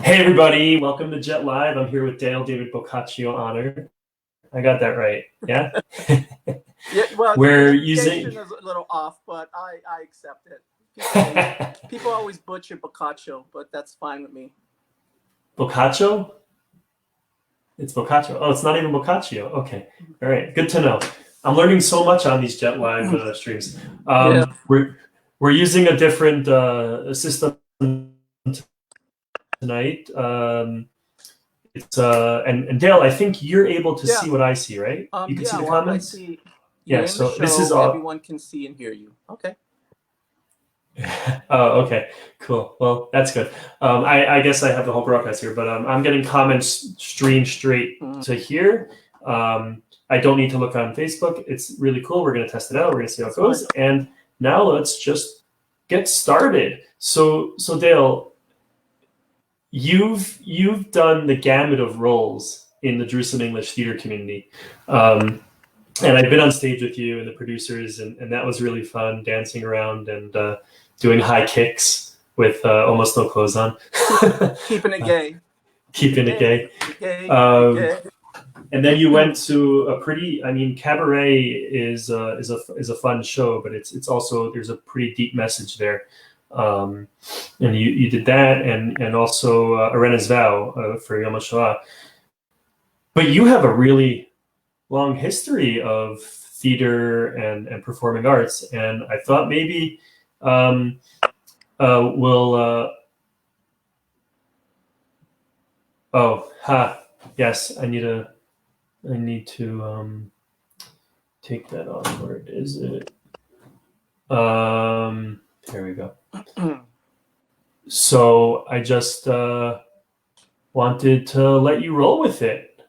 Hey everybody, welcome to Jet Live. I'm here with Dale David Boccacio Honor. I got that right. Yeah? Yeah, well, the We're pronunciation using is a little off, but I accept it. People always butcher Boccaccio, but that's fine with me. Boccaccio? It's Boccaccio. Oh, it's not even Boccaccio. Okay. All right. Good to know. I'm learning so much on these Jet Live streams. Yeah, We're using a different system tonight. It's and Dale, I think you're able to yeah, see what I see, right? You can see yeah. the Well, I comments? see you're Yeah, in the so this is show. all. Everyone can see and hear you. Okay. Oh, okay, cool. Well, that's good. I guess I have the whole broadcast here, but I'm getting comments streamed straight Mm. to here. I don't need to look on Facebook. It's really cool. We're going to test it out. We're going to see how it That's fine. goes. And now let's just get started. So Dale, you've done the gamut of roles in the Jerusalem English theater community. And I've been on stage with you and the producers, and that was really fun, dancing around and doing high kicks with almost no clothes on, Keeping it gay. keeping it gay. Keep it gay. Keep it Um, gay. and then you went to a pretty, I mean, cabaret is a fun show, but it's also there's a pretty deep message there. Um, and you did that, and also Arena's Vow for Yom HaShoah. But you have a really long history of theater and performing arts, and I thought maybe um, we'll. Oh, ha! Yes, I need to take that off. Where is it? There we go. So I just wanted to let you roll with it.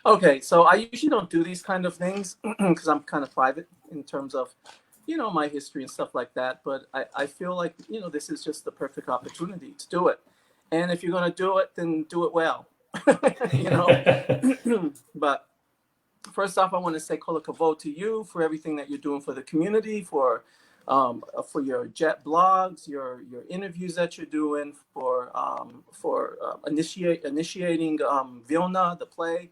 Okay, so I usually don't do these kind of things because I'm kind of private in terms of, my history and stuff like that. But I feel like, this is just the perfect opportunity to do it. And if you're going to do it, then do it well, you know. But first off, I want to say kol hakavod to you for everything that you're doing for the community, for your Jet blogs, your interviews that you're doing, for initiating Vilna, the play,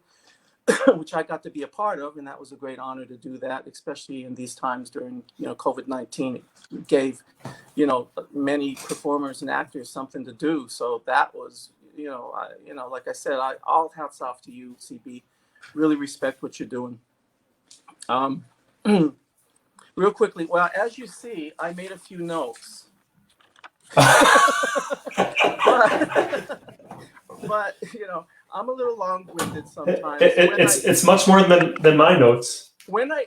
which I got to be a part of, and that was a great honor to do that, especially in these times during COVID-19. It gave many performers and actors something to do. So that was like I said, all hats off to you, CB. Really respect what you're doing. Um, real quickly, well, as you see, I made a few notes. but I'm a little long-winded sometimes. It's much more than my notes. When I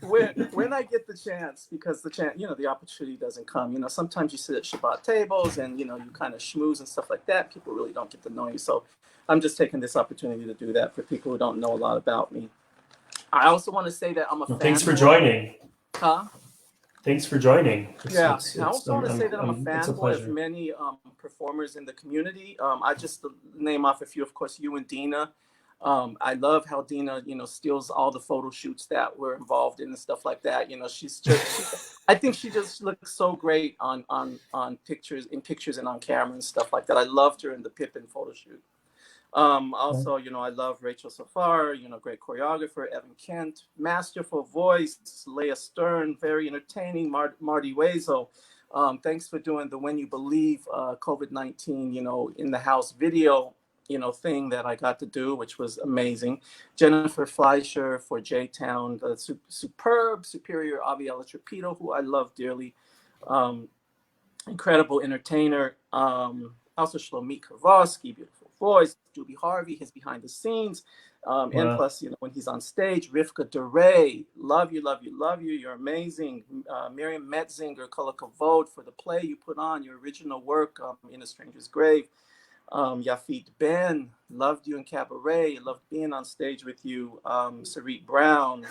when I get the chance, because the opportunity doesn't come. Sometimes you sit at Shabbat tables and you kind of schmooze and stuff like that. People really don't get to know you, so I'm just taking this opportunity to do that for people who don't know a lot about me. I also want to say that I'm a fan. Thanks for joining. Huh? Thanks for joining. I also want to say that I'm a fanboy of many performers in the community. I just name off a few, of course, you and Dina. I love how Dina, steals all the photo shoots that we're involved in and stuff like that. I think she just looks so great on pictures and on camera and stuff like that. I loved her in the Pippin photo shoot. Also, I love Rachel Safar, great choreographer, Evan Kent, masterful voice, Leah Stern, very entertaining, Marty Wazo. Thanks for doing the When You Believe COVID-19, in the house video, thing that I got to do, which was amazing. Jennifer Fleischer for J-Town, the superb, superior Aviela Trapito, who I love dearly. Incredible entertainer. Also Shlomit Kowalski, beautiful voice. Julie Harvey, his behind the scenes. And plus, when he's on stage, Rivka DeRay, love you, love you, love you. You're amazing. Miriam Metzinger, kol hakavod for the play you put on, your original work, In a Stranger's Grave. Yafit Ben, loved you in Cabaret, loved being on stage with you. Sarit Brown,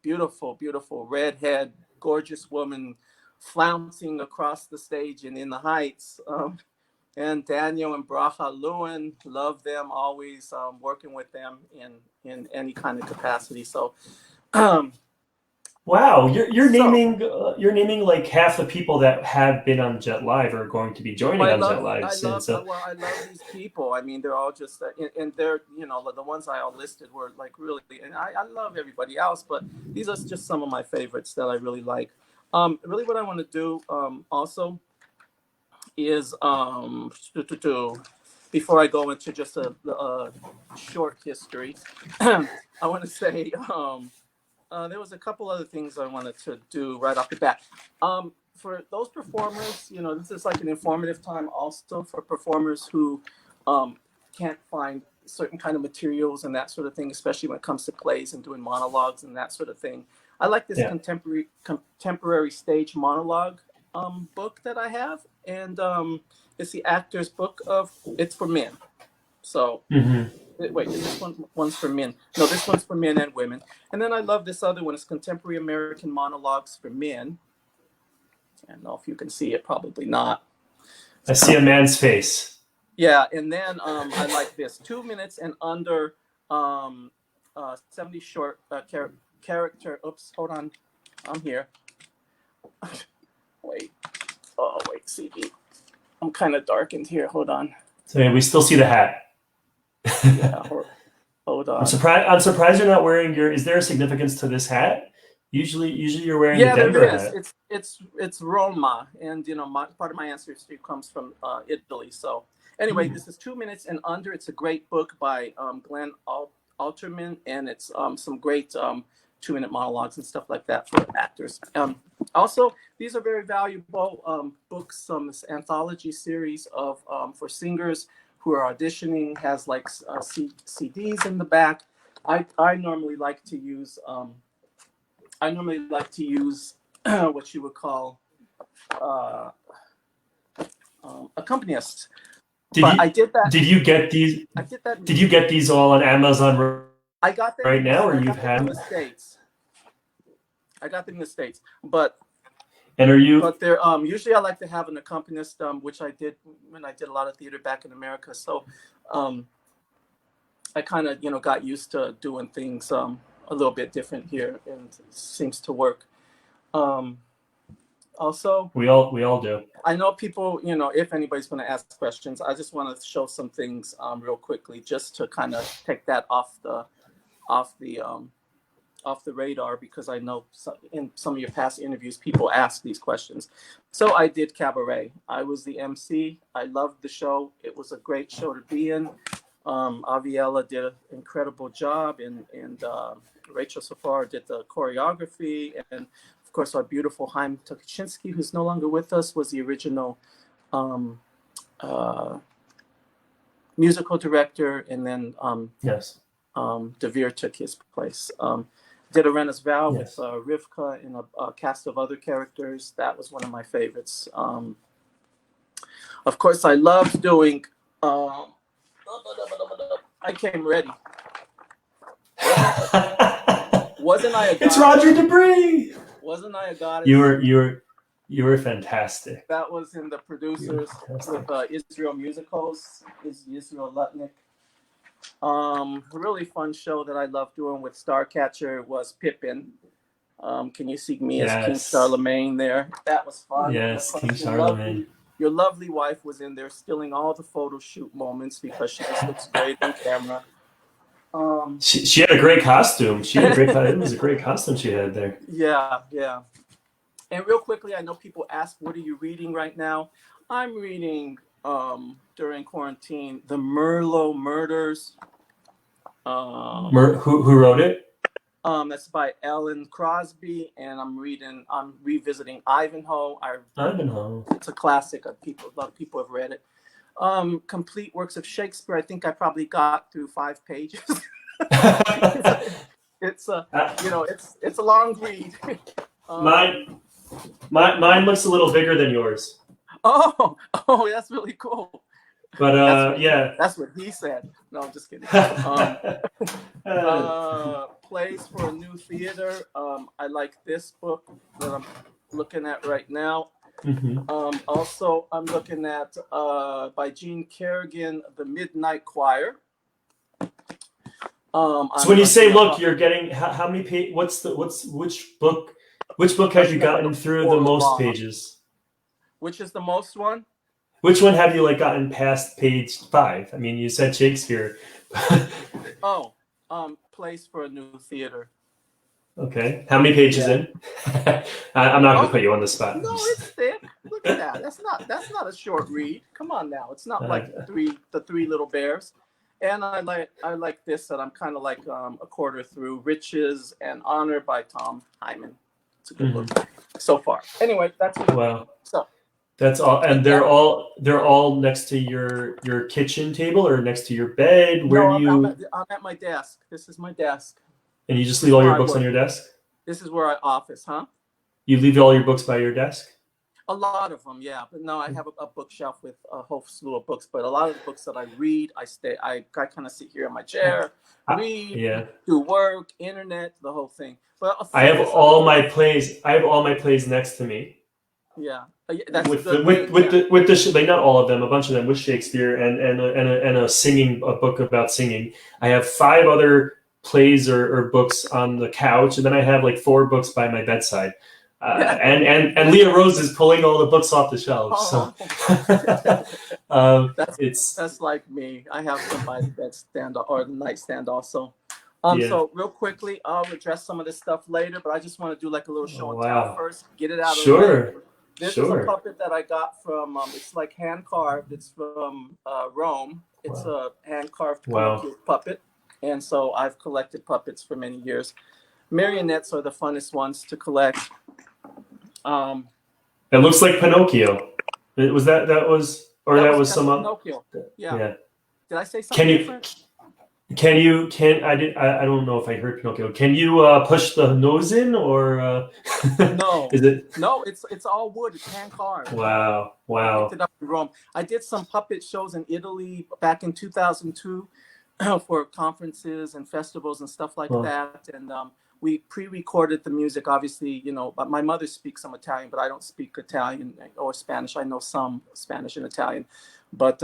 beautiful, beautiful redhead, gorgeous woman, flouncing across the stage and in the heights. And Daniel and Bracha Lewin, love them always, working with them in any kind of capacity. So Wow, So, you're naming like half the people that have been on Jet Live are going to be well, joining on Jet Live soon. So I love these people. I mean, they're all just, and they're, the ones I all listed were like really, and I love everybody else, but these are just some of my favorites that I really like. Really, what I want to do, also is, before I go into just a short history, I want to say, there was a couple other things I wanted to do right off the bat. For those performers, this is like an informative time also for performers who can't find certain kind of materials and that sort of thing, especially when it comes to plays and doing monologues and that sort of thing. I like this yeah. contemporary stage monologue book that I have, and it's the actor's book of It's for Men. So Hmm. wait, is this one's for men? No, this one's for men and women. And then I love this other one. It's Contemporary American Monologues for Men. I don't know if you can see it, probably not. I see a man's face. Yeah, and then I like this 2 minutes and under, 70 short character. Oops, hold on. I'm here. Wait. Oh, wait, CD. I'm kind of darkened here. Hold on. So yeah, we still see the hat. Yeah, hold I'm on. surprised. I'm surprised you're not wearing your. Is there a significance to this hat? Usually you're wearing the Yeah, there Denver is. hat. It's Roma, and part of my ancestry comes from Italy. So anyway, Hmm. this is 2 minutes and under. It's a great book by Glenn Alterman, and it's some great 2 minute monologues and stuff like that for actors. Also, these are very valuable books. This anthology series of for singers who are auditioning, has like CDs in the back. I normally like to use. What you would call uh, accompanists. Did But you did you get these? I did that. Did you get these all on Amazon I got them right in now, or I you've got them in the had? states. I got them in the states, but And are you? they're usually I like to have an accompanist, which I did when I did a lot of theater back in America. So um, I kind of got used to doing things a little bit different here, and it seems to work. Um, Also, We all do. I know people, if anybody's going to ask questions, I just want to show some things real quickly, just to kind of take that off the off the radar, because I know in some of your past interviews, people ask these questions. So I did Cabaret. I was the MC. I loved the show. It was a great show to be in. Aviella did an incredible job, and Rachel Safar did the choreography, and of course our beautiful Haim Tukachinsky, who's no longer with us, was the original um, uh, musical director, and then Yes. Devere took his place. Did Arena's Vow with Yes. Rivka and a cast of other characters. That was one of my favorites. Of course, I loved doing. I came ready. Wasn't I a It's goddess? Roger Debris. Wasn't I a goddess? You were fantastic. That was in the You were producers fantastic. with Israel Musicals. Is Israel Lutnick. Really fun show that I love doing with Starcatcher was Pippin. Can you see me as King Yes. Charlemagne there? That was fun. And of Yes, King course, Charlemagne. your lovely wife was in there, stealing all the photo shoot moments because she just looks great on camera. She had a great costume. She had a great. It was a great costume she had there. Yeah, yeah. And real quickly, I know people ask, "What are you reading right now?" I'm reading during quarantine, The Merlot Murders. Who wrote it? That's by Ellen Crosby, and I'm revisiting Ivanhoe. Ivanhoe. It's a classic. A lot of people have read it. Complete Works of Shakespeare. I think I probably got through 5 pages. It's a it's a long read. mine, mine looks a little bigger than yours. Oh, that's really cool. But yeah. That's what he said. No, I'm just kidding. Plays for a New Theater. I like this book that I'm looking at right now. Mhm. Also, I'm looking at by Gene Kerrigan, The Midnight Choir. So I'm when you say working look, on you're getting how many pages? Which book have must you be like gotten through the 4 most long. pages? Which is the most one? Which one have you like gotten past page 5? I mean, you said Shakespeare. Oh, Place for a New Theater. Okay, how many pages Yeah. in? I'm not going to Oh put you on the spot. no, it's thick. Look at that. That's not a short read. Come on now. It's not like Uh, the Three Little Bears. And I like this that I'm kind of like a quarter through. Riches and Honor by Tom Hyman. It's a good book mhm. so far. Anyway, that's it. Wow, So that's all, and take that. they're all next to your kitchen table or next to your bed. Where No, do you I'm at my desk. This is my desk. and you just This leave is all where your I books on work. your desk? This is where I office, huh? You leave all your books by your desk? A lot of them, yeah. But no, I have a bookshelf with a whole slew of books. But a lot of the books that I read, I kind of sit here in my chair, read, Yeah. do work, internet, the whole thing. But I some have of this other all my stuff, plays. I have all my plays next to me yeah, that's a with the good thing. Yeah. like not all of them, a bunch of them with Shakespeare and a singing a book about singing. I have 5 other plays or books on the couch, and then I have like 4 books by my bedside. Yeah. And Leah Rose is pulling all the books off the shelves. So Oh, that's it's that's like me. I have some by the bedstand or the nightstand also. yeah. So real quickly, I'll address some of this stuff later, but I just want to do like a little show Oh, and tell wow. first, get it out of the way. Sure. This is a Sure. puppet that I got from, it's like hand carved. It's from Rome. It's Wow. a hand carved Wow. Pinocchio puppet. And so I've collected puppets for many years. Marionettes are the funnest ones to collect. Um, It looks like Pinocchio. Was that was or that that was was some Pinocchio. Yeah. yeah. Did I say Can something you different? can I don't know if I heard Pinocchio. Can you push the nose in or No, is it no, it's all wood. It's hand carved. wow I picked wow it up in Rome. I did some puppet shows in Italy back in 2002 for conferences and festivals and stuff like well, that. And we pre-recorded the music. Obviously, you know, but my mother speaks some Italian, but I don't speak Italian or Spanish. I know some Spanish and Italian, but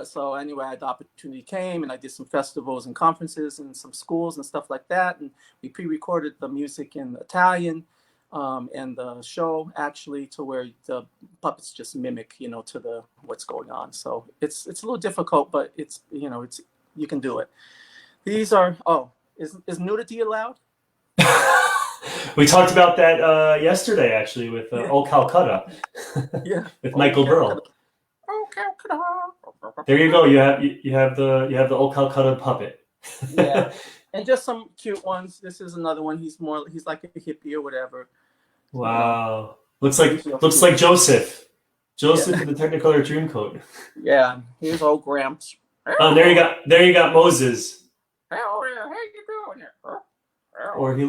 so anyway, the opportunity came, and I did some festivals and conferences and some schools and stuff like that. And we pre-recorded the music in Italian, and the show actually to where the puppets just mimic, you know, to the what's going on. So it's a little difficult, but it's you can do it. These are is nudity allowed? we talked about that yesterday actually with Yeah, Old Calcutta yeah. with Oh, Michael Calcutta. Burl. Oh, Calcutta. There you go. You have the Old Calcutta puppet. Yeah, and just some cute ones. This is another one. He's like a hippie or whatever. You know, Wow. he's real Looks cute. like Joseph. Joseph Yeah, in the Technicolor Dreamcoat. yeah. Here's old Gramps. Oh, there you got Moses. How you doing there? Or Yeah,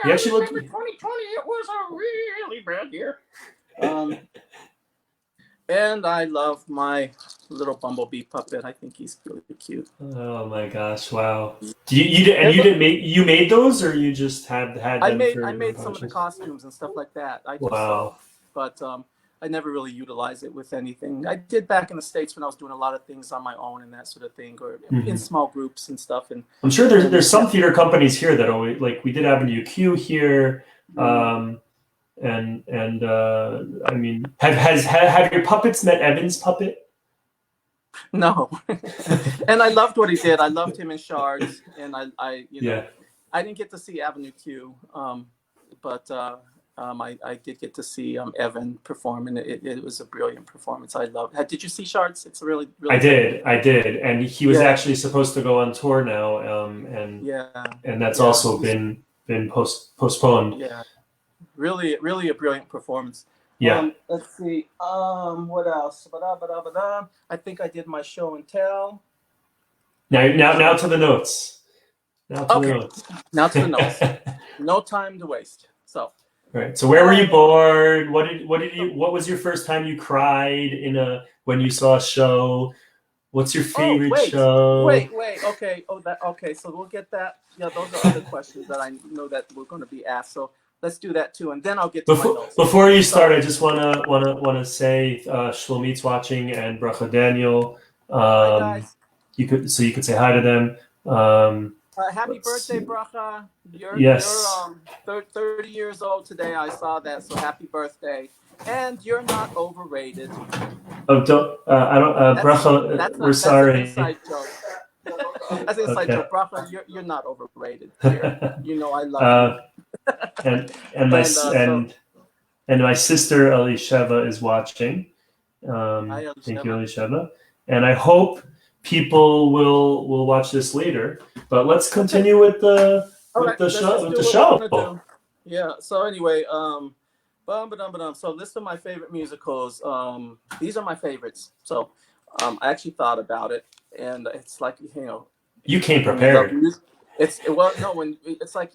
he I actually looked remember 2020. It was a really bad year. And I love my little bumblebee puppet. I think he's really cute. oh my gosh, wow. You made those or you just had them for I your made some of the projects? costumes and stuff like that. I do sew, Wow. but I never really utilize it with anything. I did back in the States when I was doing a lot of things on my own and that sort of thing, or in small groups and stuff. And I'm sure there's some theater companies here that always like we did Avenue Q here. And I mean, have your puppets met Evan's puppet? no, and I loved what he did. I loved him in Shards, and I you know, Yeah. I didn't get to see Avenue Q, but I did get to see Evan perform, and it was a brilliant performance. I loved. Did you see Shards? It's really I did, and he was Yeah. actually supposed to go on tour now, and that's also been postponed. Yeah. Really a brilliant performance. Yeah. Let's see. What else? I think I did my show and tell. Now to the notes. Now to the Okay. notes. Now to the notes. No time to waste. So. Right. So where were you born? What was your first time you cried when you saw a show? What's your favorite show? Wait. Okay. Okay. So we'll get that. Yeah, those are other questions that I know that we're going to be asked. So let's do that too, and then I'll get to my notes. Before you start, I just wanna say Shlomit's watching and Bracha Daniel. Hi guys. You could say hi to them. Happy Let's birthday, see. Bracha. You're Yes. 30 years old today. I saw that, so happy birthday. And you're not overrated. Oh, don't. I don't. Bracha. We're That's an sorry. inside joke. That's an inside Okay. joke. Bracha, you're not overrated here. You know I love you. uh, and my And so and my sister Elisheva is watching. hi Thank you, Elisheva. Elisheva. And I hope people will watch this later. But let's Okay. continue with the All right, let's show. just With do the what we're show. gonna do. Yeah. So anyway, So list of my favorite musicals. These are my favorites. So, I actually thought about it, and it's like You came when you love prepared. music, well, no, when it's like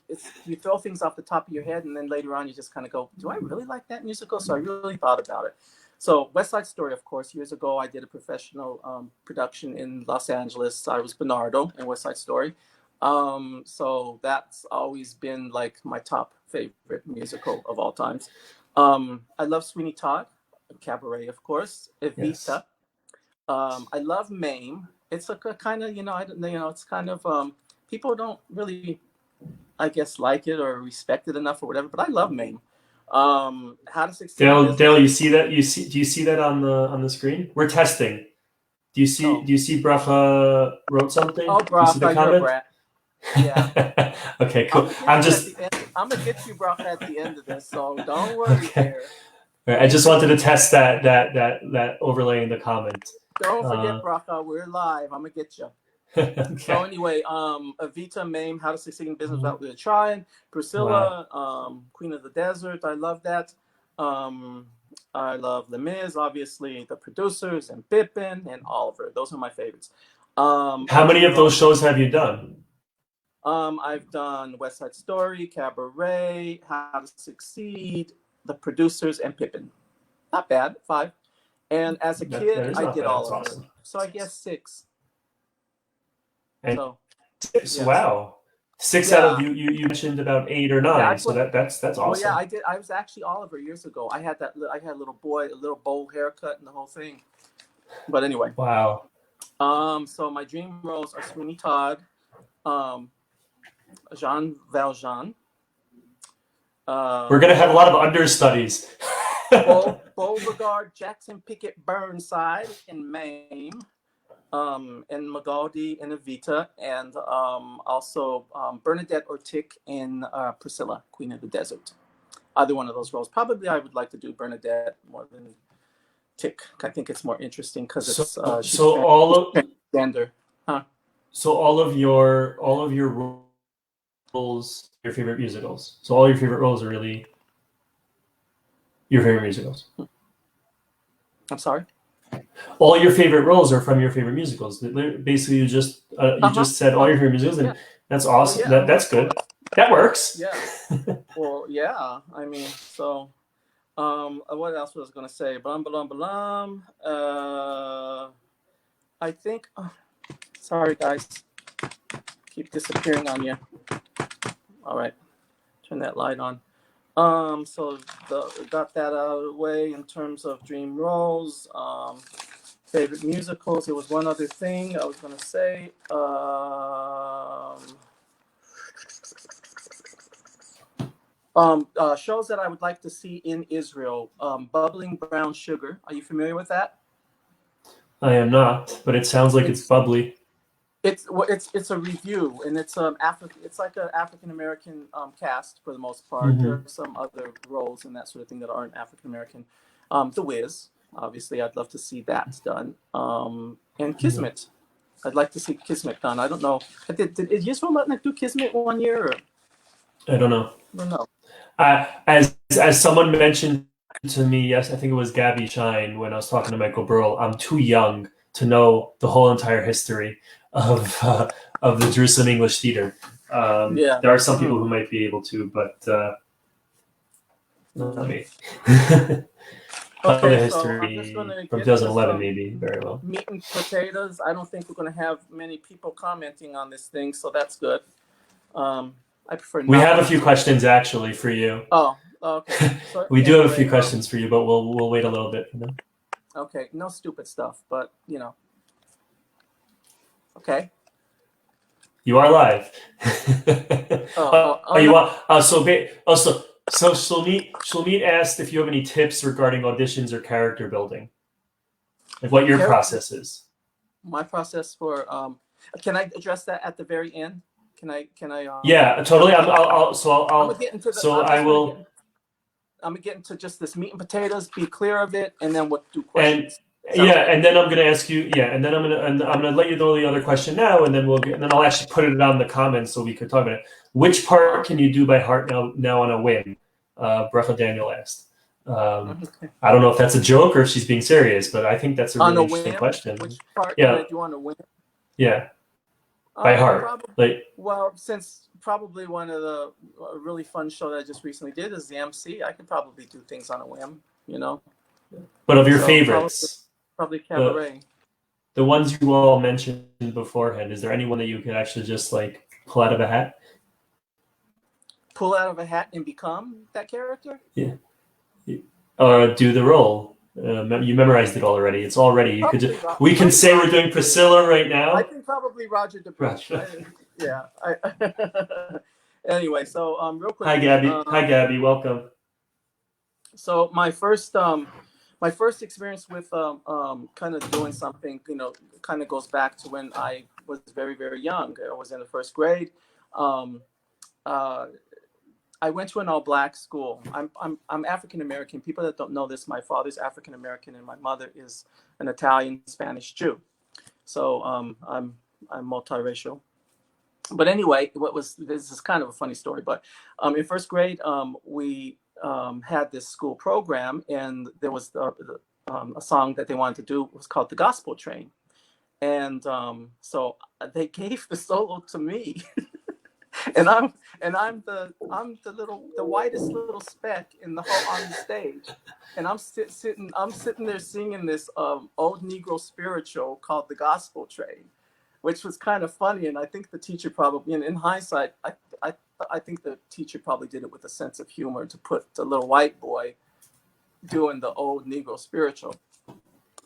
you throw things off the top of your head, and then later on you just kind of go, "Do I really like that musical?" So I really thought about it. So West Side Story, of course. Years ago, I did a professional production in Los Angeles. I was Bernardo in West Side Story. So that's always been like my top favorite musical of all times. I love Sweeney Todd, Cabaret, of course, Yes. Evita. I love Mame. It's a kind of, it's kind of people don't really, I guess, like it or respect it enough or whatever. But I love Mame. How to Succeed in Dale, Business. you see that? Do you see that on the screen? We're testing. Oh, Do you see Bracha wrote something? oh, Do you see the Bracha, you're a comment? brat. Yeah. Okay, I'm cool. gonna get I'm you at just the end. I'm gonna get you, Bracha, at the end of this. So don't worry okay. there. All right, I just wanted to test that overlay in the comment. Don't forget, Bracha, we're live. I'm gonna get you. Okay. So anyway, Evita, Mame, How to Succeed in Business Without Really Trying, Priscilla, Wow. Queen of the Desert. I love that. I love Les Mis, obviously, the producers, and Pippin and Oliver. Those are my favorites. How A many Dream of those Rose. shows have you done? I've done West Side Story, Cabaret, How to Succeed, the producers, and Pippin. Not bad, 5. And as a That kid, is I not did bad. That's Oliver. awesome. So I guess 6. And So 6, yes. wow. 6 out of Yeah. you mentioned about 8 or Yeah, I 9, so put. that's Well, yeah, awesome. I did. I was actually Oliver years ago. I had that. I had a little boy, a little bowl haircut, and the whole thing. But anyway, Wow. so my dream roles are Sweeney Todd, Jean Valjean. We're gonna have a lot of understudies. Beauregard, Jackson Pickett Burnside in Mame, and Magaldi in Evita, and also Bernadette Ortick in Priscilla, Queen of the Desert. Either one of those roles. Probably I would like to do Bernadette more than Tick. I think it's more interesting because it's she's transgender. Huh? So all of your roles, your favorite musicals. So all your favorite roles are really your favorite musicals. I'm sorry. All your favorite roles are from your favorite musicals. Basically, you just said all your favorite musicals, Yeah. and that's Well, awesome. yeah. That's good. That works. Yeah. Well, yeah. I mean, so what else was I gonna say? Blam blam blam. I think. Sorry, guys. Keep disappearing on you. All right. Turn that light on. So got that out of the way in terms of dream roles. Favorite musicals. There was one other thing I was gonna say. Shows that I would like to see in Israel. Bubbling Brown Sugar. Are you familiar with that? I am not, but it sounds like it's bubbly. It's a review, and it's It's like an African American cast for the most part. Mm-hmm. There are some other roles and that sort of thing that aren't African American. The Wiz, obviously, I'd love to see that done. And Kismet, I'd like to see Kismet done. I don't know. Did Yisrael Lutnick do Kismet one year? Or? I don't know. I don't know. As someone mentioned to me, yes, I think it was Gabby Shine when I was talking to Michael Burrell. I'm too young to know the whole entire history of the Jerusalem English Theater. Yeah. There are some people who might be able to, but not me. Okay, the so I'm history just going to from get 2011, maybe very well. Meat and potatoes. I don't think we're going to have many people commenting on this thing, so that's good. I prefer. We have a few questions actually for you. Oh, okay. So we do have a few questions for you, but we'll wait a little bit for them. Okay, no stupid stuff, but you know. Okay. You are live. Oh You no, want so Shalmeet asked if you have any tips regarding auditions or character building, like what your character. process is. My process for can I address that at the very end? Can I Yeah, I'm totally. gonna get I'm gonna I'll get into the so I'm I just gonna get will I'm gonna get into just this meat and potatoes, be clear of it, and then we'll do and questions. Sounds yeah, good? and then I'm gonna ask you and then I'm gonna let you know the other question now, and then and then I'll actually put it on the comments so we could talk about it. Which part can you do by heart now on a whim? Brefa Daniel asked. Um, Okay. I don't know if that's a joke or if she's being serious, but I think that's a On really a interesting whim, question. which part can I Yeah, do on a whim? yeah, by heart. Probably. Like, Well, since probably one of the really fun show that I just recently did is the MC, I could probably do things on a whim, you know. but of your So favorites, probably the cabaret. the ones you all mentioned beforehand, is there anyone that you could actually just like pull out of a hat? Pull out of a hat and become that character? Yeah, or do the role. You memorized it already. It's all ready. You could Probably, just, we can probably say we're Roger doing DeBrusque. Priscilla right I now. think probably Roger Right. DeBrusque. Yeah. Anyway, so real Hi quickly, Gabby. Hi Gabby. Welcome. so my first experience with kind of doing something, kind of goes back to when I was very, very young. I was in the first grade. Um, uh, I went to an all-black school. I'm African American. People that don't know this, my father's African American and my mother is an Italian Spanish Jew. So I'm multiracial. But anyway, this is kind of a funny story. But in first grade, we had this school program, and there was a song that they wanted to do. It was called "The Gospel Train," and so they gave the solo to me. and I'm the whitest little speck in the whole on the stage, and I'm sitting there singing this old Negro spiritual called "The Gospel Train," which was kind of funny. And I think the teacher probably, in hindsight, I think the teacher probably did it with a sense of humor to put the little white boy doing the old Negro spiritual.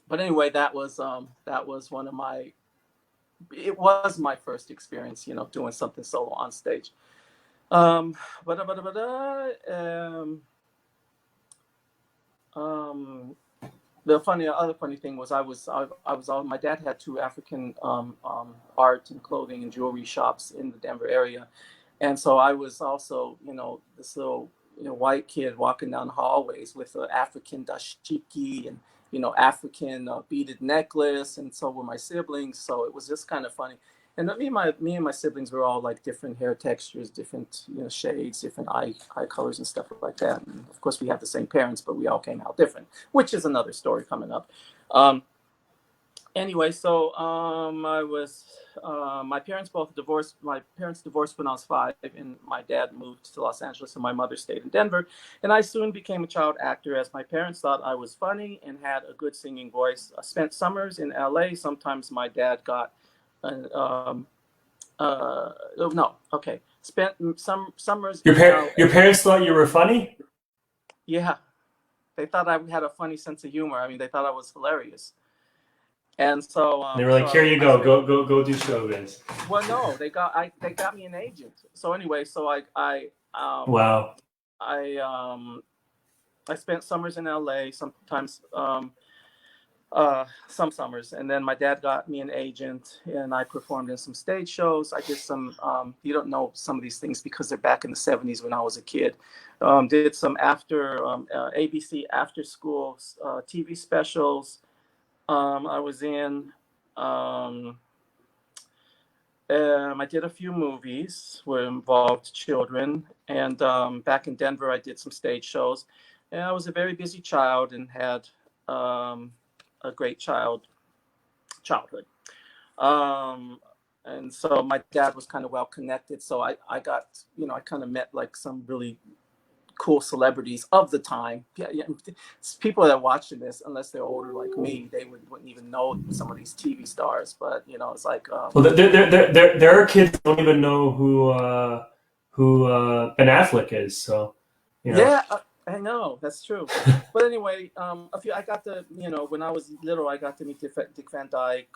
But anyway, that was one of my it was my first experience, doing something solo on stage. Um, but, um, the other funny thing was my dad had two African art and clothing and jewelry shops in the Denver area, and so I was also this little white kid walking down the hallways with an African dashiki and African beaded necklace, and so were my siblings. So it was just kind of funny. And me and my siblings were all like different hair textures, different shades, different eye colors and stuff like that. And of course, we have the same parents, but we all came out different, which is another story coming up. Anyway, so I was my parents both divorced. My parents divorced when I was 5, and my dad moved to Los Angeles, and my mother stayed in Denver. And I soon became a child actor, as my parents thought I was funny and had a good singing voice. I spent summers in LA. Sometimes my dad got an no, okay. Spent some summers in Your LA. parents thought you were funny. Yeah, they thought I had a funny sense of humor. I mean, they thought I was hilarious. And so, They were like, "Here you I go. spent. Go do showbiz." Well, no, they got me an agent. So anyway, so Wow. I I spent summers in LA. Sometimes some summers, and then my dad got me an agent, and I performed in some stage shows. I did some you don't know some of these things because they're back in the 70s when I was a kid. Did some after ABC after school TV specials. I was in. I did a few movies where involved children, and back in Denver, I did some stage shows. And I was a very busy child and had a great childhood. And so my dad was kind of well connected. So I got, I kind of met like some really cool celebrities of the time. Yeah, yeah. People that are watching this, unless they're older like me, they wouldn't even know some of these TV stars. But it's like Well, there are kids who don't even know who Ben Affleck is. So, yeah. I know that's true. But anyway, I got to, when I was little, I got to meet Dick Van Dyke,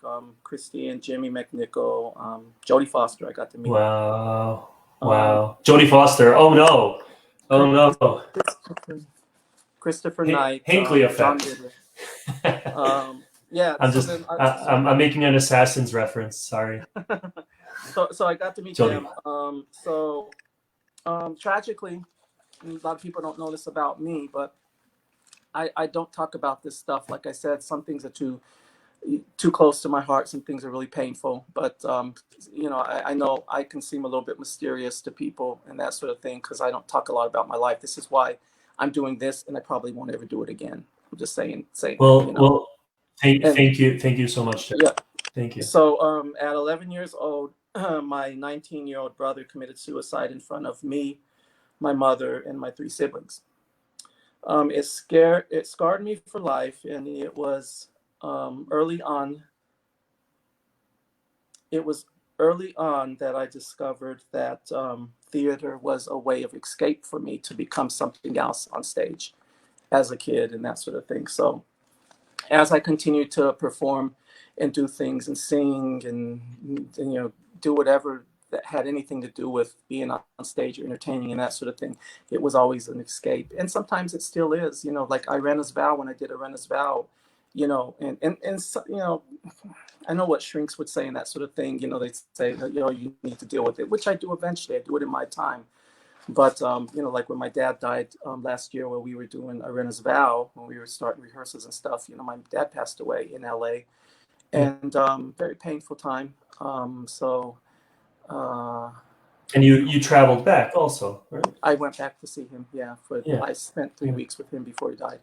Christy and Jimmy McNichol, Jodie Foster. I got to meet. Wow. Um, Wow. Jodie Foster. Oh no. Oh no. Christopher, Christopher Knight, Hinkley John effect. Ritter. Yeah. I'm So just then, I'm making an Assassin's reference. Sorry. so I got to meet Jodie. them. Tragically, a lot of people don't know this about me, but I don't talk about this stuff. Like I said, some things are too close to my heart. Some things are really painful. But I know I can seem a little bit mysterious to people and that sort of thing because I don't talk a lot about my life. This is why I'm doing this, and I probably won't ever do it again. I'm just saying, Well, And thank you so much, Jeff. yeah. Thank you. So at 11 years old, my 19-year-old brother committed suicide in front of me, my mother, and my three siblings. It scarred me for life, and it was early on. It was early on that I discovered that theater was a way of escape for me to become something else on stage as a kid and that sort of thing. So as I continued to perform and do things and sing and do whatever that had anything to do with being on stage or entertaining and that sort of thing, it was always an escape. And sometimes it still is, like I ran as vow when I did a ran as vow, and so, I know what shrinks would say and that sort of thing. They say that, you need to deal with it, which I do eventually. I do it in my time. But, like when my dad died last year, where we were doing Arena's Vow, when we were starting rehearsals and stuff, my dad passed away in LA, Yeah. and very painful time. Uh, And you traveled back also, right? I went back to see him. Yeah, Yeah. I spent 3 weeks with him before he died.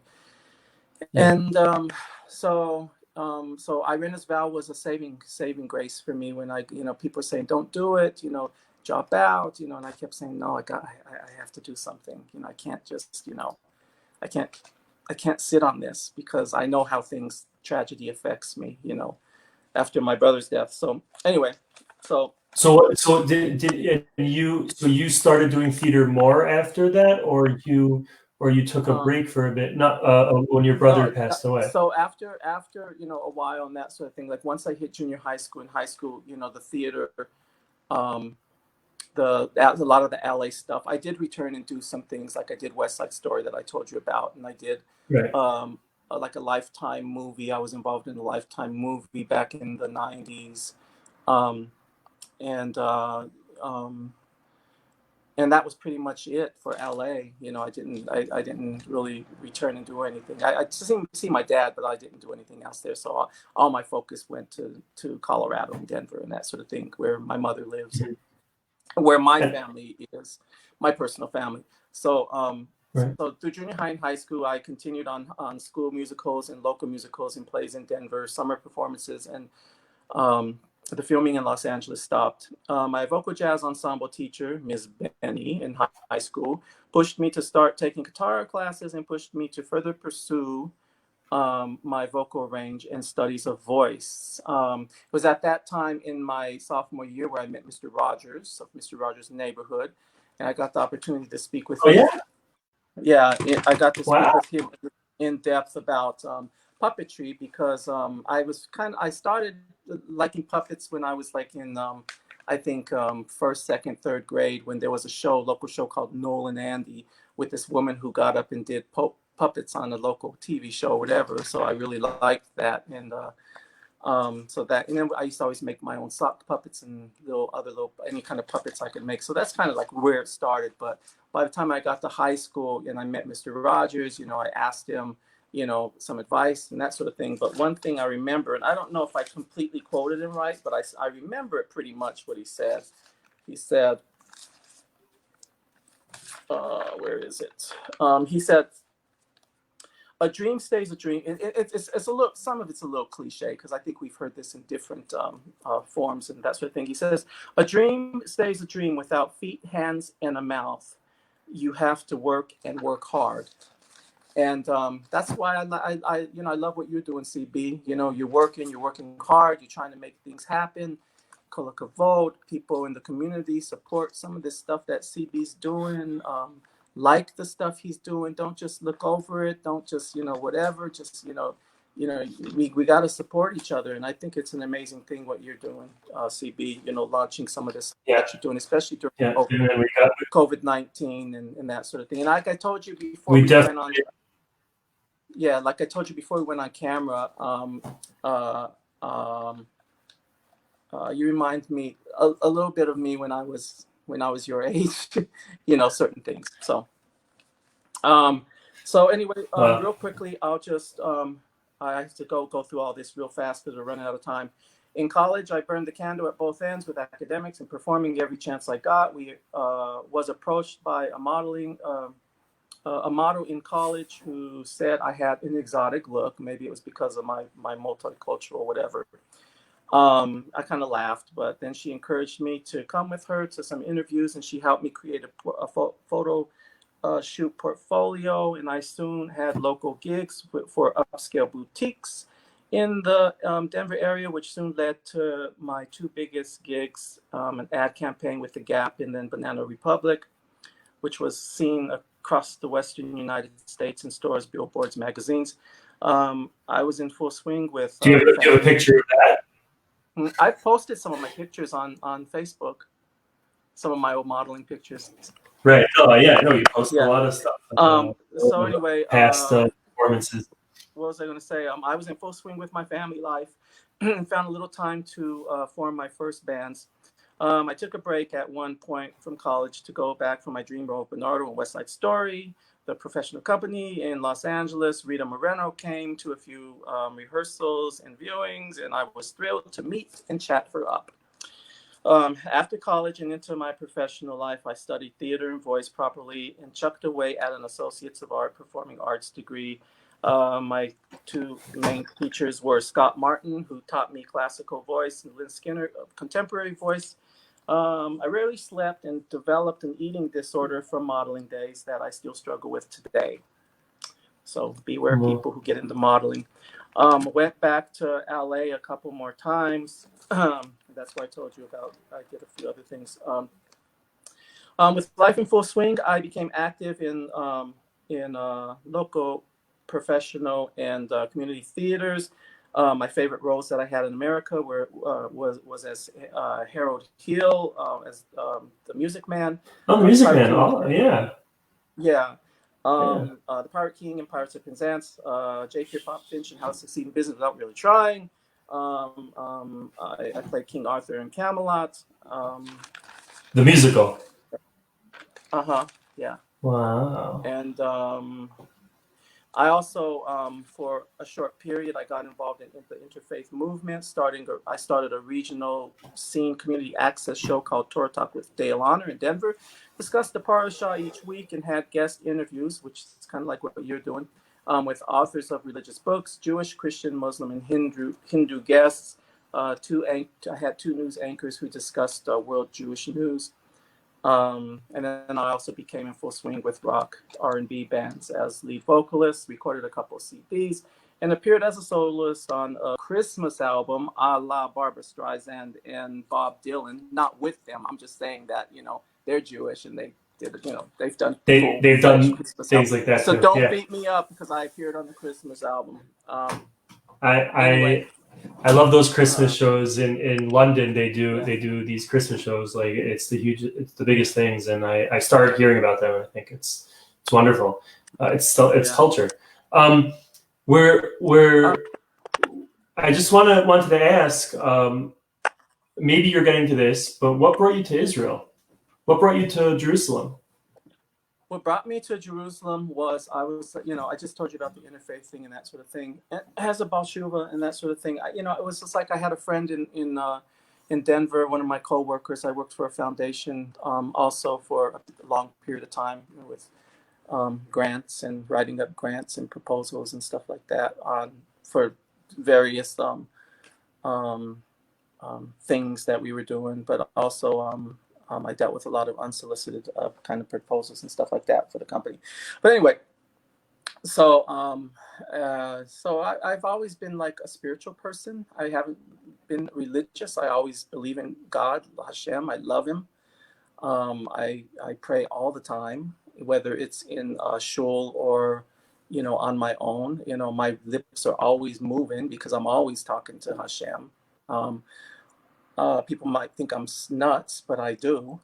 Yeah. And so Irena's vow was a saving grace for me when people were saying, don't do it, drop out, and I kept saying, no, I have to do something. I can't just, I can't, I can't sit on this because I know how tragedy affects me, after my brother's death. So anyway, so So you started doing theater more after that, or you took a um, break for a bit? Not when your brother no, passed away. so after a while and that sort of thing, like once I hit junior high school, the theater, um, a lot of the LA stuff. I did return and do some things, like I did West Side Story that I told you about, and I did Right. like a Lifetime movie. I was involved in a Lifetime movie back in the '90s, um, and uh, um, and that was pretty much it for LA. I didn't really return and do anything. I just see my dad, but I didn't do anything else there. So all my focus went to Colorado and Denver and that sort of thing, where my mother lives and where my And, family is, my personal family. So right. so through junior high and high school, I continued on school musicals and local musicals and plays in Denver, summer performances, and um, the filming in Los Angeles stopped. My vocal jazz ensemble teacher, Ms. Benny, in high school, pushed me to start taking guitar classes and pushed me to further pursue my vocal range and studies of voice. It was at that time in my sophomore year where I met Mr. Rogers of Mr. Rogers' Neighborhood, and I got the opportunity to speak with Oh him. yeah. Yeah, I got to speak Wow. with him in depth about puppetry because I started liking puppets when I was like in I think first, second, third grade, when there was a local show called Noel and Andy, with this woman who got up and did puppets on a local TV show or whatever. So I really liked that, and and then I used to always make my own sock puppets and any kind of puppets I could make. So that's kind of like where it started. But by the time I got to high school and I met Mr. Rogers, I asked him, some advice and that sort of thing. But one thing I remember, and I don't know if I completely quoted him right, but I remember it pretty much what he said. He said, where is it? He said, a dream stays a dream. It's a little, some of it's a little cliche because I think we've heard this in different forms and that sort of thing. He says, a dream stays a dream without feet, hands, and a mouth. You have to work and work hard. And that's why I love what you're doing, CB. You're working hard, you're trying to make things happen. Color vote, people in the community support some of this stuff that CB's doing. like the stuff he's doing. Don't just look over it. Don't just, whatever. Just, we got to support each other. And I think it's an amazing thing what you're doing, CB, launching some of this Yeah, that you're doing, especially during yeah. And then we got COVID-19 and that sort of thing. And like I told you before we we definitely went on, yeah, like I told you before we went on camera, uh, um, you remind me a little bit of me when I was your age, certain things. So anyway, real quickly, I'll just I have to go through all this real fast because we're running out of time. In college, I burned the candle at both ends with academics and performing every chance I got. We was approached by a model in college who said I had an exotic look. Maybe it was because of my multicultural whatever. I kind of laughed, but then she encouraged me to come with her to some interviews, and she helped me create a photo shoot portfolio. And I soon had local gigs for upscale boutiques in the Denver area, which soon led to my two biggest gigs, an ad campaign with The Gap and then Banana Republic, which was seen across the Western United States in stores, billboards, magazines. I was in full swing with. do you have a picture of that? I posted some of my pictures on Facebook, some of my old modeling pictures. Right. Oh yeah, no, you posted Yeah. a lot of stuff. So anyway, past performances. what was I going to say? I was in full swing with my family life and found a little time to form my first bands. I took a break at one point from college to go back for my dream role of Bernardo in West Side Story, the professional company in Los Angeles. Rita Moreno came to a few rehearsals and viewings, and I was thrilled to meet and chat her up. After college and into my professional life, I studied theater and voice properly and chucked away at an Associates of Art Performing Arts degree. My two main teachers were Scott Martin, who taught me classical voice, and Lynn Skinner, contemporary voice. I rarely slept and developed an eating disorder from modeling days that I still struggle with today. So beware people who get into modeling. Went back to LA a couple more times. That's what I told you about. I did a few other things. With life in full swing, I became active in local, professional, and community theaters. My favorite roles that I had in America was as Harold Hill, as the Music Man. Oh, the Music Man. Oh, yeah. Yeah. The Pirate King and Pirates of Penzance, J.K. Pop Finch and How to Succeed in Business Without Really Trying. I played King Arthur in Camelot. The musical. Yeah. Wow. And I also, for a short period, I got involved in the interfaith movement. I started a regional scene community access show called Torah Talk with Dale Honor in Denver. Discussed the parashah each week and had guest interviews, which is kind of like what you're doing, with authors of religious books, Jewish, Christian, Muslim, and Hindu guests. I had two news anchors who discussed world Jewish news. And then I also became in full swing with rock R&B bands as lead vocalist, recorded a couple of CDs, and appeared as a soloist on a Christmas album a la Barbra Streisand and Bob Dylan. Not with them. I'm just saying that, they're Jewish and they've done Christmas things like that. So too. don't beat me up because I appeared on the Christmas album. Anyway. I love those Christmas shows in London. They do these Christmas shows. Like it's the biggest things. And I started hearing about them. I think it's wonderful. It's culture. I just wanted to ask. Maybe you're getting to this, but what brought you to Israel? What brought you to Jerusalem? What brought me to Jerusalem was I just told you about the interfaith thing and that sort of thing. It has a Baal Shuva and that sort of thing. It was just like I had a friend in Denver, one of my coworkers. I worked for a foundation also for a long period of time with grants and writing up grants and proposals and stuff like that for various things that we were doing, but also I dealt with a lot of unsolicited kind of proposals and stuff like that for the company. But anyway, so I've always been like a spiritual person. I haven't been religious. I always believe in God, Hashem. I love him. I pray all the time. whether it's in shul or, on my own. My lips are always moving because I'm always talking to Hashem. Um, People might think I'm nuts, but I do.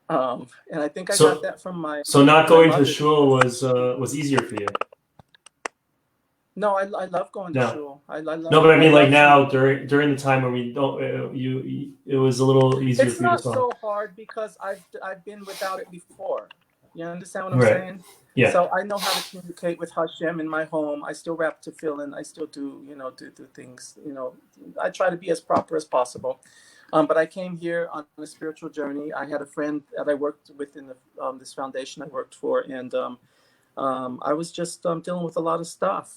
And I think I got So that from my so not my going to mother. shul was easier for you. No, I love going to No. shul. No, but I I mean, like love some. now during the time when we don't, it was a little easier It's for you to not swallow. so hard because I've been without it before. You understand what I'm Right. saying? Yeah. So I know how to communicate with Hashem in my home. I still rap tefillin. I still do, do things. I try to be as proper as possible. But I came here on a spiritual journey. I had a friend that I worked with in this foundation I worked for, and I was just dealing with a lot of stuff,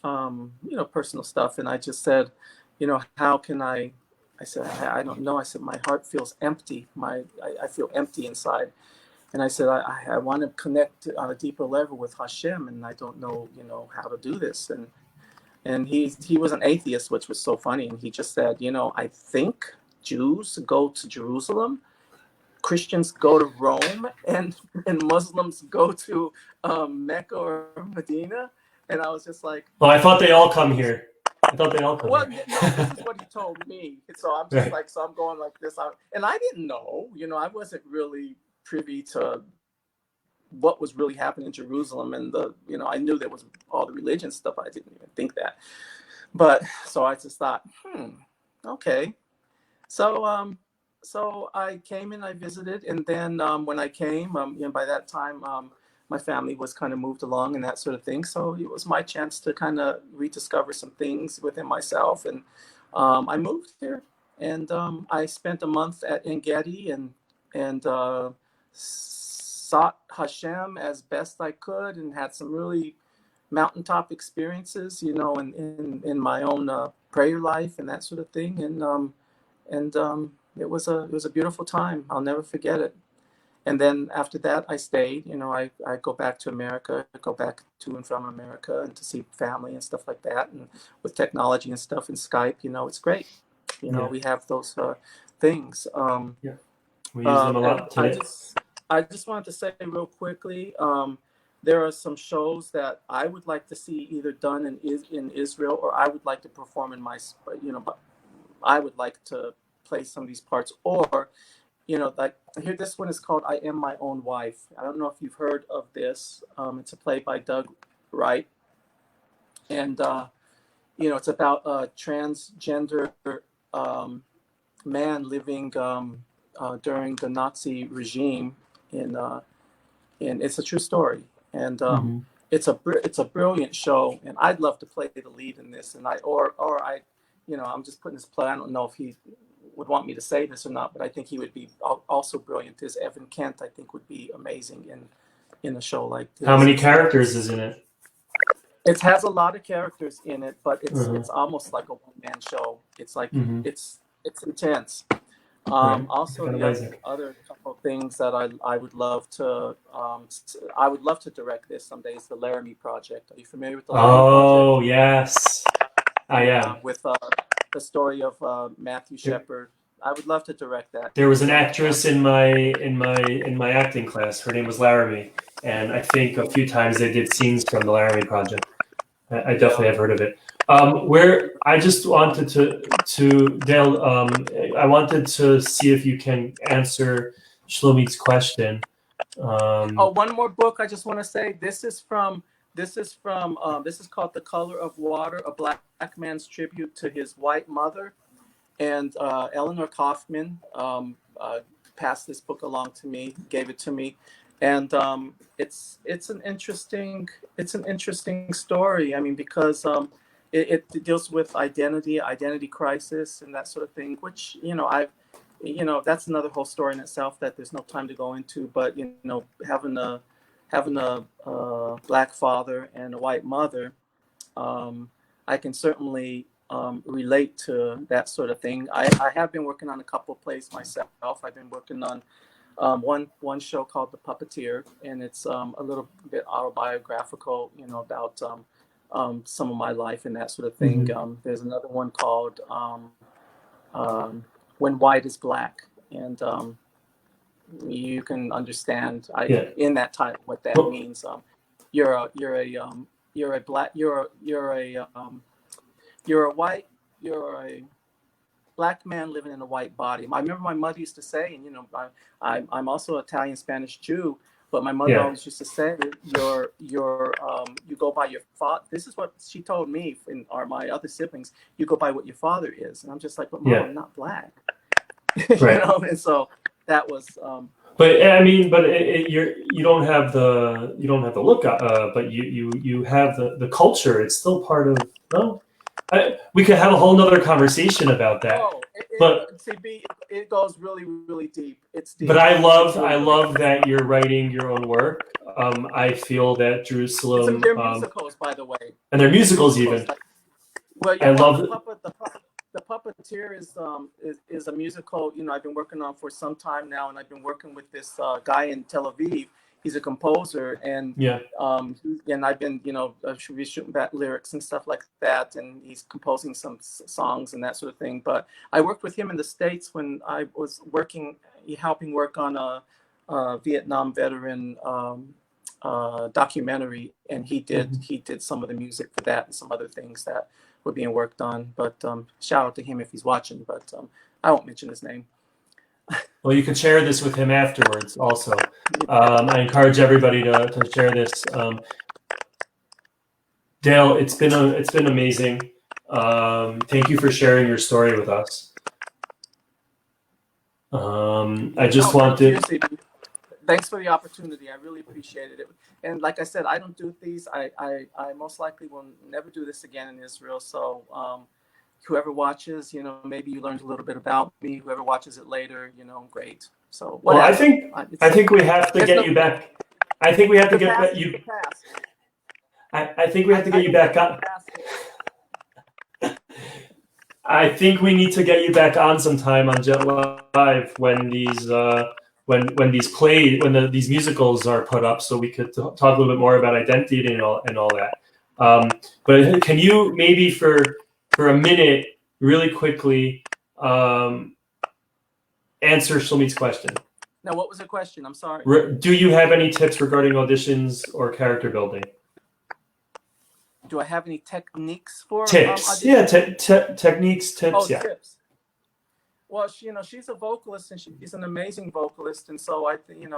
personal stuff, and I just said, how can I? I said, I don't know. I said, my heart feels empty. I feel empty inside, and I said, I want to connect on a deeper level with Hashem, and I don't know, how to do this. And he was an atheist, which was so funny, and he just said, I think Jews go to Jerusalem, Christians go to Rome, and Muslims go to Mecca or Medina. And I was just like, Well, I thought they all come here. I thought they all come well, here. no, this is what he told me. So I'm just Right. like, so I'm going like this. And I didn't know, I wasn't really privy to what was really happening in Jerusalem. And I knew there was all the religion stuff. I didn't even think that. But so I just thought, okay. So I came and I visited, and then when I came, by that time, my family was kind of moved along and that sort of thing. So it was my chance to kind of rediscover some things within myself, and I moved here, and I spent a month at Engedi and sought Hashem as best I could, and had some really mountaintop experiences, in my own prayer life and that sort of thing, and it was a beautiful time. I'll never forget it. And then after that, I stayed. I go back to America, I go back to and from America, and to see family and stuff like that. And with technology and stuff and Skype, it's great. Yeah. We have those things. Yeah. We use them a And lot today. I just wanted to say real quickly, there are some shows that I would like to see either done in Israel, or I would like to perform in my, I would like to play some of these parts, or, like here, this one is called "I Am My Own Wife." I don't know if you've heard of this. It's a play by Doug Wright, and it's about a transgender man living during the Nazi regime and it's a true story, and Mm-hmm. it's a brilliant show, and I'd love to play the lead in this, and I, I'm just putting this play. I don't know if he would want me to say this or not, but I think he would be also brilliant. As Evan Kent, I think, would be amazing in a show like this. How many characters is in it? It has a lot of characters in it, but Uh-huh. it's almost like a one-man show. It's like Mm-hmm. it's intense. Right. Also, Kind of the Isaac. other couple of things that I would love to I would love to direct this someday is the Laramie Project. Are you familiar with the Laramie Oh, Project? yes. I am. With the story of Matthew There, Shepard. I would love to direct that. there was an actress in my acting class. Her name was Laramie, and I think a few times they did scenes from the Laramie Project. I definitely Yeah. have heard of it. Where I just wanted to Dale, I wanted to see if you can answer Shlomi's question. Oh, one more book I just want to say. This is called The Color of Water, a black man's tribute to his white mother. And Eleanor Kaufman passed this book along to me, gave it to me, and it's an interesting story. I mean, because it deals with identity crisis, and that sort of thing. Which that's another whole story in itself that there's no time to go into. But having a black father and a white mother, I can certainly relate to that sort of thing. I have been working on a couple of plays myself. I've been working on one show called The Puppeteer, and it's a little bit autobiographical, about some of my life and that sort of thing. Mhm. There's another one called When White is Black, and you can understand Yeah. in that time what that Well, means. You're a you're a you're a black you're a white you're a black man living in a white body. I remember my mother used to say, and I'm also Italian, Spanish, Jew, but my mother yeah. always used to say, you go by your father. This is what she told me and or my other siblings. You go by what your father is, and I'm just like, but mom, Yeah. I'm not black, Right. And so that was. But I mean, but you don't have the look, but you have the culture. It's still part of. No, we could have a whole nother conversation about that. Oh, But CB, it goes really, really deep. It's but deep. It's I really, really love deep. that you're writing your own work. I feel that And Jerusalem, they're musicals, by the way. and their They're musicals musicals. even. Well, yeah. I Well, love. the puppeteer is a musical. I've been working on for some time now, and I've been working with this guy in Tel Aviv. He's a composer, and Yeah. and I've been should be shooting back lyrics and stuff like that, and he's composing some songs and that sort of thing. But I worked with him in the States when I was helping work on a Vietnam veteran. Documentary, and he did some of the music for that and some other things that were being worked on. But shout out to him if he's watching. But I won't mention his name. Well, you could share this with him afterwards. Also, I encourage everybody to share this. Dale, it's been amazing. Thank you for sharing your story with us. I just wanted. Thanks for the opportunity. I really appreciated it. And like I said, I don't do these. I most likely will never do this again in Israel. So whoever watches, maybe you learned a little bit about me. Whoever watches it later, great. So Well, whatever. I think we have to get you back. I think we have to get you. I think we have to get you back on. I think we need to get you back on sometime on Jet Live when these these musicals are put up, so we could talk a little bit more about identity and all that. But can you maybe for a minute, really quickly, answer Shlomit's question? Now, what was the question? I'm sorry. Do you have any tips regarding auditions or character building? Do I have any techniques for tips? Yeah, techniques, tips. Oh, yeah. Tips. Well, she's a vocalist and she's an amazing vocalist, and so I think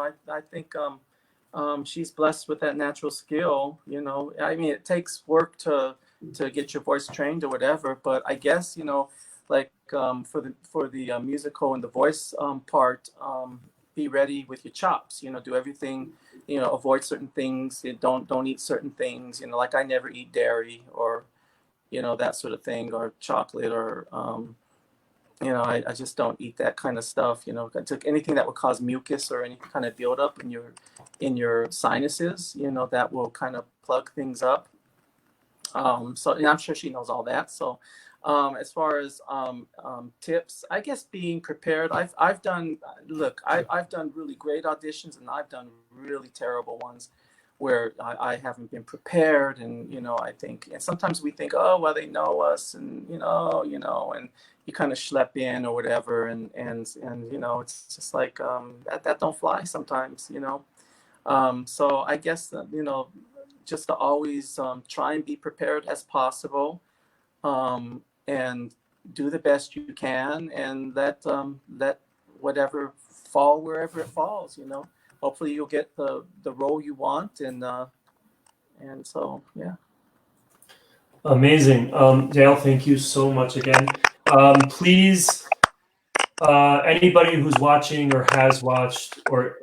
she's blessed with that natural skill. I mean, it takes work to get your voice trained or whatever, but I guess like for the musical and the voice part, be ready with your chops. Do everything. Avoid certain things. Don't eat certain things. Like I never eat dairy or that sort of thing, or chocolate, or I just don't eat that kind of stuff. I took anything that would cause mucus or any kind of buildup in your sinuses. That will kind of plug things up. So and I'm sure she knows all that. So as far as tips, I guess being prepared. I've done really great auditions, and I've done really terrible ones where I haven't been prepared, and I think, and sometimes we think, oh well, they know us, and and you kind of schlep in or whatever, and it's just like that don't fly sometimes, so I guess just to always try and be prepared as possible, and do the best you can, and let whatever fall wherever it falls. Hopefully you'll get the role you want, and so yeah. Amazing. Dale, thank you so much again. Please, anybody who's watching or has watched, or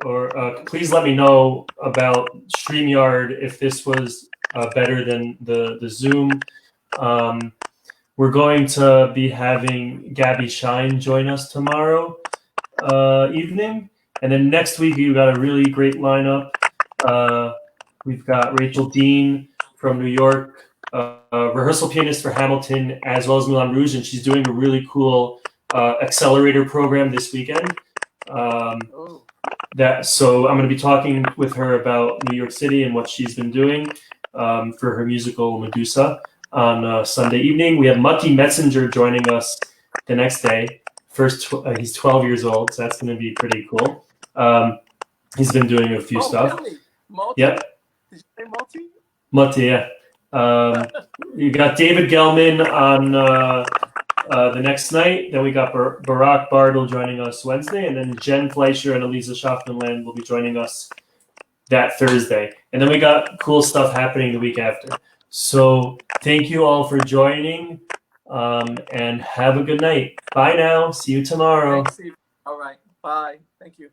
please let me know about StreamYard if this was better than the Zoom. We're going to be having Gabby Shine join us tomorrow evening. And then next week, you got a really great lineup. We've got Rachel Dean from New York, rehearsal pianist for Hamilton, as well as Moulin Rouge, and she's doing a really cool accelerator program this weekend. So I'm going to be talking with her about New York City and what she's been doing for her musical Medusa on Sunday evening. We have Mati Metzinger joining us the next day. He's 12 years old, so that's going to be pretty cool. He's been doing a few stuff. Really? Multi? Yep. Did you say multi? Multi, yeah. You got David Gelman on the next night. Then we got Barack Bartle joining us Wednesday, and then Jen Fleischer and Elisa Schaffenland will be joining us that Thursday. And then we got cool stuff happening the week after. So thank you all for joining, and have a good night. Bye now. See you tomorrow. Thanks, Steve. All right. Bye. Thank you.